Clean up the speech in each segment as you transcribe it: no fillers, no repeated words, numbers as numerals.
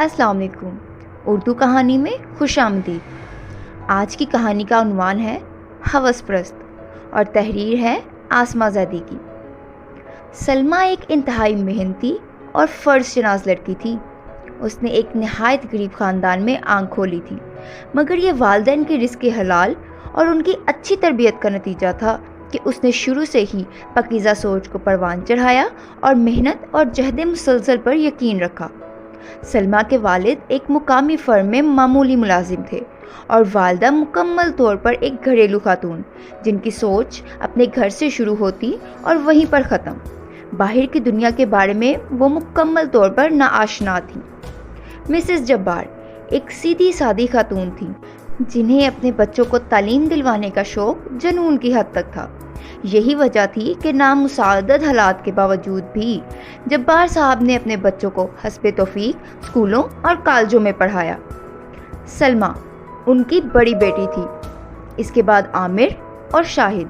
अस्सलाम वालेकुम। उर्दू कहानी में खुश आमदीद। आज की कहानी का उन्वान है हवसप्रस्त और तहरीर है आसमा ज़ैदी की। सलमा एक इंतहाई मेहनती और फ़र्ज़ शनास लड़की थी। उसने एक नहायत गरीब ख़ानदान में आंख खोली थी, मगर ये वालिदैन के रिज़्क़ हलाल और उनकी अच्छी तरबियत का नतीजा था कि उसने शुरू से ही पकीज़ा सोच को परवान चढ़ाया और मेहनत और जहद मुसलसल पर यकीन रखा। सलमा के वालिद एक मुकामी फर्म में मामूली मुलाजिम थे और वालदा मुकम्मल तौर पर एक घरेलू खातून, जिनकी सोच अपने घर से शुरू होती और वहीं पर ख़त्म। बाहर की दुनिया के बारे में वो मुकम्मल तौर पर नाआशना थी। मिसेस जब्बार एक सीधी सादी खातून थी, जिन्हें अपने बच्चों को तालीम दिलवाने का शौक़ जुनून की हद तक था। यही वजह थी कि नामुसादत हालात के बावजूद भी जब्बार साहब ने अपने बच्चों को हस्बे तौफीक स्कूलों और कॉलेजों में पढ़ाया। सलमा उनकी बड़ी बेटी थी। इसके बाद आमिर और शाहिद।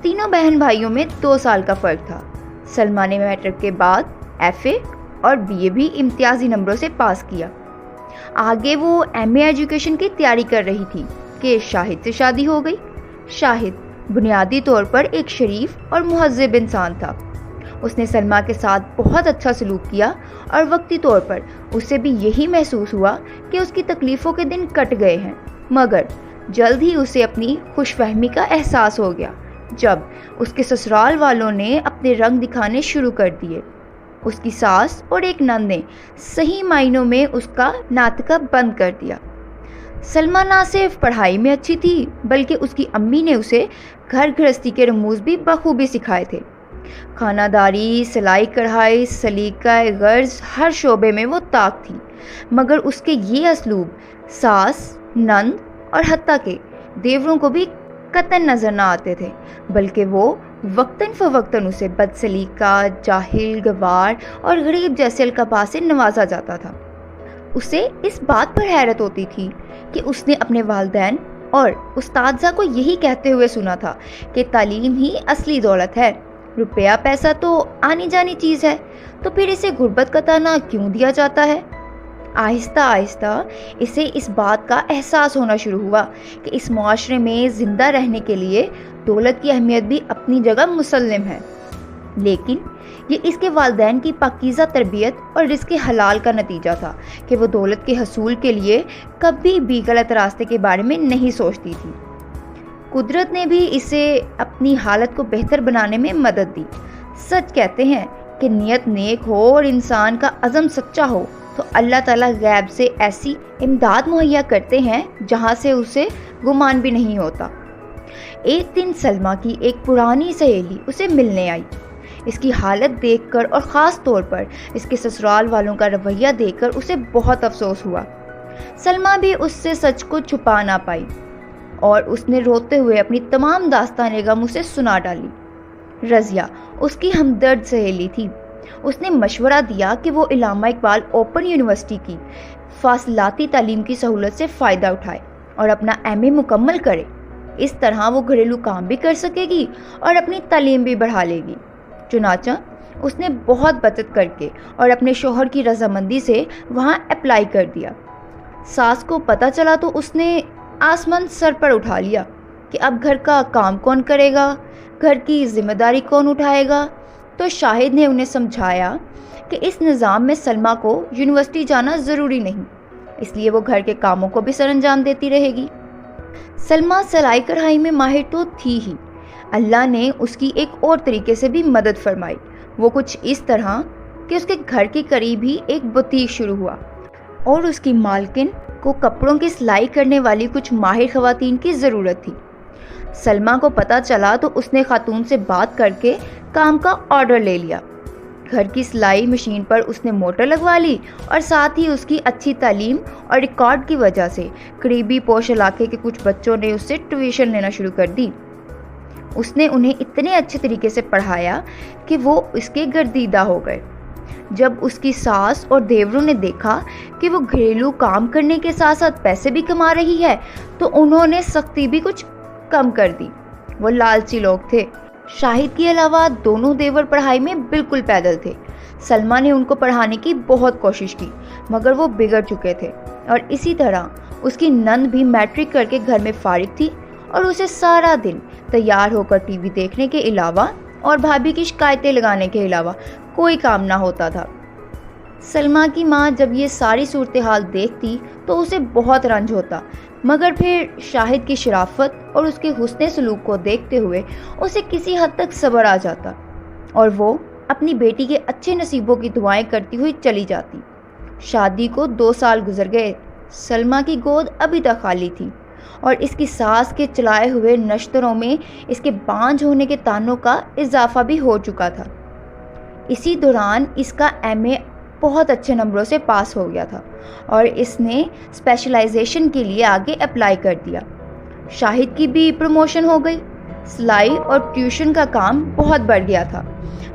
तीनों बहन भाइयों में 2 साल का फ़र्क था। सलमा ने मैट्रिक के बाद FA और BA भी इम्तियाजी नंबरों से पास किया। आगे वो MA एजुकेशन की तैयारी कर रही थी कि शाहिद से शादी हो गई। शाहिद बुनियादी तौर पर एक शरीफ और मुहज़्ज़िब इंसान था। उसने सलमा के साथ बहुत अच्छा सलूक किया और वक्ती तौर पर उसे भी यही महसूस हुआ कि उसकी तकलीफ़ों के दिन कट गए हैं, मगर जल्द ही उसे अपनी खुशफहमी का एहसास हो गया जब उसके ससुराल वालों ने अपने रंग दिखाने शुरू कर दिए। उसकी सास और एक नंद ने सही मायनों में उसका नातका बंद कर दिया। सलमा ना सिर्फ पढ़ाई में अच्छी थी, बल्कि उसकी अम्मी ने उसे घर गृहस्थी के रमूज़ भी बखूबी सिखाए थे। खानादारी, सिलाई कढ़ाई, सलीका गर्ज, हर शोबे में वो ताक थी, मगर उसके ये असलूब सास, नंद और हत्ता के देवरों को भी कतन नज़र न आते थे, बल्कि वो वक्तन फ़वक्तन उसे बदसलीका, जाहिल, गवार और गरीब जैसे अलक़ाबा से नवाजा जाता था। उसे इस बात पर हैरत होती थी कि उसने अपने वालिदैन और उस्तादज़ा को यही कहते हुए सुना था कि तालीम ही असली दौलत है। रुपया पैसा तो आनी जानी चीज़ है, तो फिर इसे गुर्बत का ताना क्यों दिया जाता है। आहिस्ता आहिस्ता इसे इस बात का एहसास होना शुरू हुआ कि इस मुआशरे में ज़िंदा रहने के लिए दौलत की अहमियत भी अपनी जगह मुसल्लम है, लेकिन ये इसके वालिदैन की पाकीज़ा तरबियत और रिज़्क़ हलाल का नतीजा था कि वो दौलत के हसूल के लिए कभी भी गलत रास्ते के बारे में नहीं सोचती थी। कुदरत ने भी इसे अपनी हालत को बेहतर बनाने में मदद दी। सच कहते हैं कि नियत नेक हो और इंसान का अज़म सच्चा हो तो अल्लाह ताला गैब से ऐसी इमदाद मुहैया करते हैं जहाँ से उसे गुमान भी नहीं होता। एक दिन सलमा की एक पुरानी सहेली उसे मिलने आई। इसकी हालत देखकर और ख़ास तौर पर इसके ससुराल वालों का रवैया देखकर उसे बहुत अफसोस हुआ। सलमा भी उससे सच को छुपा ना पाई और उसने रोते हुए अपनी तमाम दास्तान गम उसे सुना डाली। रज़िया उसकी हमदर्द सहेली थी। उसने मशवरा दिया कि वो इलामा इकबाल ओपन यूनिवर्सिटी की फासलाती तालीम की सहूलत से फ़ायदा उठाए और अपना MA मुकम्मल करे। इस तरह वो घरेलू काम भी कर सकेगी और अपनी तालीम भी बढ़ा लेगी। चुनाचा उसने बहुत बचत करके और अपने शोहर की रजामंदी से वहाँ अप्लाई कर दिया। सास को पता चला तो उसने आसमान सर पर उठा लिया कि अब घर का काम कौन करेगा, घर की जिम्मेदारी कौन उठाएगा। तो शाहिद ने उन्हें समझाया कि इस निज़ाम में सलमा को यूनिवर्सिटी जाना ज़रूरी नहीं, इसलिए वो घर के कामों को भी सरअंजाम देती रहेगी। सलमा सिलाई कढ़ाई में माहिर तो थी ही, अल्लाह ने उसकी एक और तरीके से भी मदद फरमाई। वो कुछ इस तरह कि उसके घर के करीब ही एक बुटीक शुरू हुआ और उसकी मालकिन को कपड़ों की सिलाई करने वाली कुछ माहिर ख़वातीन की ज़रूरत थी। सलमा को पता चला तो उसने खातून से बात करके काम का ऑर्डर ले लिया। घर की सिलाई मशीन पर उसने मोटर लगवा ली और साथ ही उसकी अच्छी तालीम और रिकॉर्ड की वजह से करीबी पोश इलाके के कुछ बच्चों ने उससे ट्यूशन लेना शुरू कर दी। उसने उन्हें इतने अच्छे तरीके से पढ़ाया कि वो इसके गर्दीदा हो गए। जब उसकी सास और देवरों ने देखा कि वो घरेलू काम करने के साथ साथ पैसे भी कमा रही है, तो उन्होंने सख्ती भी कुछ कम कर दी। वो लालची लोग थे। शाहिद के अलावा दोनों देवर पढ़ाई में बिल्कुल पैदल थे। سلمیٰ نے ان کو پڑھانے کی بہت کوشش کی مگر وہ بگڑ چکے تھے، اور اسی طرح اس کی نند بھی میٹرک کر کے گھر میں فارغ تھی اور اسے سارا دن تیار ہو کر ٹی وی دیکھنے کے علاوہ اور بھابھی کی شکایتیں لگانے کے علاوہ کوئی کام نہ ہوتا تھا۔ سلمیٰ کی ماں جب یہ ساری صورتحال دیکھتی تو اسے بہت رنج ہوتا، مگر پھر شاہد کی شرافت اور اس کے حسن سلوک کو دیکھتے ہوئے اسے کسی حد تک صبر آ جاتا اور وہ اپنی بیٹی کے اچھے نصیبوں کی دعائیں کرتی ہوئی چلی جاتی۔ شادی کو 2 سال گزر گئے۔ سلمیٰ کی گود ابھی تک خالی تھی اور اس کی ساس کے چلائے ہوئے نشتروں میں اس کے بانجھ ہونے کے تانوں کا اضافہ بھی ہو چکا تھا۔ اسی دوران اس کا ایم اے بہت اچھے نمبروں سے پاس ہو گیا تھا اور اس نے اسپیشلائزیشن کے لیے آگے اپلائی کر دیا۔ شاہد کی بھی پروموشن ہو گئی۔ سلائی اور ٹیوشن کا کام بہت بڑھ گیا تھا،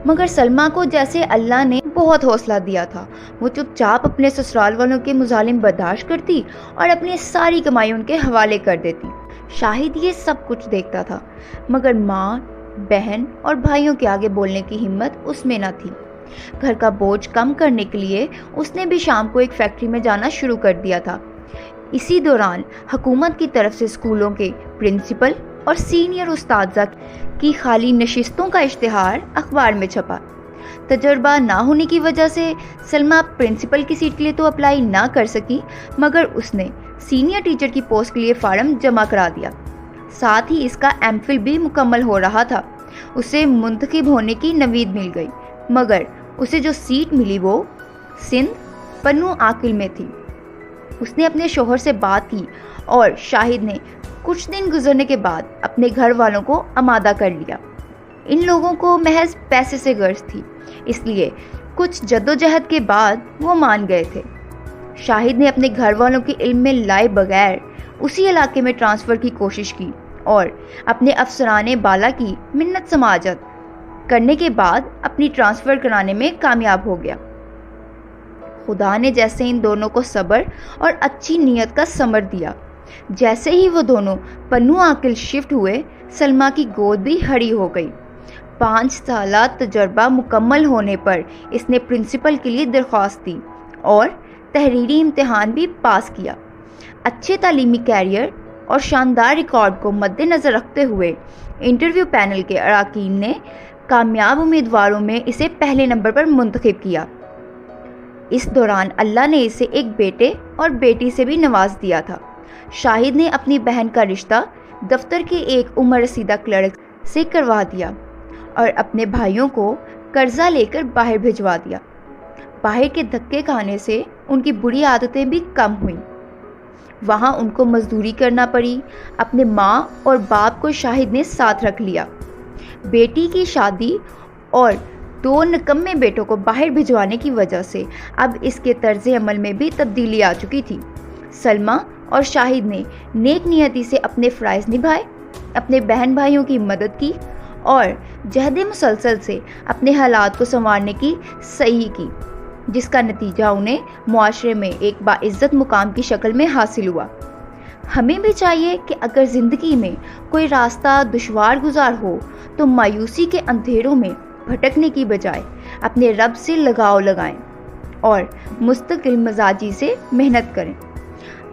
مگر سلمیٰ کو جیسے اللہ نے بہت حوصلہ دیا تھا، وہ چپ چاپ اپنے سسرال والوں کے مظالم برداشت کرتی اور اپنی ساری کمائی ان کے حوالے کر دیتی۔ شاہد یہ سب کچھ دیکھتا تھا، مگر ماں، بہن اور بھائیوں کے آگے بولنے کی ہمت اس میں نہ تھی۔ گھر کا بوجھ کم کرنے کے لیے اس نے بھی شام کو ایک فیکٹری میں جانا شروع کر دیا تھا۔ اسی دوران حکومت کی طرف سے اسکولوں کے پرنسپل اور سینئر اساتذہ کی خالی نشستوں کا اشتہار اخبار میں چھپا۔ تجربہ نہ ہونے کی وجہ سے سلمیٰ پرنسپل کی سیٹ کے لیے تو اپلائی نہ کر سکی، مگر اس نے سینئر ٹیچر کی پوسٹ کے لیے فارم جمع کرا دیا۔ ساتھ ہی اس کا ایم فل بھی مکمل ہو رہا تھا۔ اسے منتخب ہونے کی نوید مل گئی، مگر اسے جو سیٹ ملی وہ سندھ پنو عاقل میں تھی۔ اس نے اپنے شوہر سے بات کی اور شاہد نے کچھ دن گزرنے کے بعد اپنے گھر والوں کو آمادہ کر لیا۔ ان لوگوں کو محض پیسے سے غرض تھی، اس لیے کچھ جدوجہد کے بعد وہ مان گئے تھے۔ شاہد نے اپنے گھر والوں کے علم میں لائے بغیر اسی علاقے میں ٹرانسفر کی کوشش کی اور اپنے افسرانے بالا کی منت سماجت کرنے کے بعد اپنی ٹرانسفر کرانے میں کامیاب ہو گیا۔ خدا نے جیسے ان دونوں کو صبر اور اچھی نیت کا ثمر دیا، جیسے ہی وہ دونوں پنو عاقل شفٹ ہوئے، سلمیٰ کی گود بھی ہری ہو گئی۔ 5 سالہ تجربہ مکمل ہونے پر اس نے پرنسپل کے لیے درخواست دی اور تحریری امتحان بھی پاس کیا۔ اچھے تعلیمی کیریئر اور شاندار ریکارڈ کو مد نظر رکھتے ہوئے انٹرویو پینل کے اراکین نے کامیاب امیدواروں میں اسے پہلے نمبر پر منتخب کیا۔ اس دوران اللہ نے اسے ایک بیٹے اور بیٹی سے بھی نواز دیا تھا۔ شاہد نے اپنی بہن کا رشتہ دفتر کے ایک عمر رسیدہ کلرک سے کروا دیا اور اپنے بھائیوں کو قرضہ لے کر باہر بھجوا دیا۔ باہر کے دھکے کھانے سے ان کی بری عادتیں بھی کم ہوئیں۔ وہاں ان کو مزدوری کرنا پڑی۔ اپنے ماں اور باپ کو شاہد نے ساتھ رکھ لیا۔ بیٹی کی شادی اور 2 نکمے بیٹوں کو باہر بھجوانے کی وجہ سے اب اس کے طرز عمل میں بھی تبدیلی آ چکی تھی۔ سلمیٰ اور شاہد نے نیک نیتی سے اپنے فرائض نبھائے، اپنے بہن بھائیوں کی مدد کی اور جہد مسلسل سے اپنے حالات کو سنوارنے کی صحیح کی، جس کا نتیجہ انہیں معاشرے میں ایک باعزت مقام کی شکل میں حاصل ہوا۔ ہمیں بھی چاہیے کہ اگر زندگی میں کوئی راستہ دشوار گزار ہو تو مایوسی کے اندھیروں میں بھٹکنے کی بجائے اپنے رب سے لگاؤ لگائیں اور مستقل مزاجی سے محنت کریں۔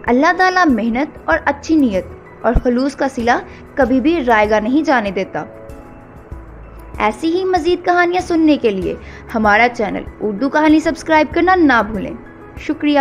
اللہ تعالیٰ محنت اور اچھی نیت اور خلوص کا صلہ کبھی بھی رائیگاں نہیں جانے دیتا۔ ایسی ہی مزید کہانیاں سننے کے لیے ہمارا چینل اردو کہانی سبسکرائب کرنا نہ بھولیں۔ شکریہ۔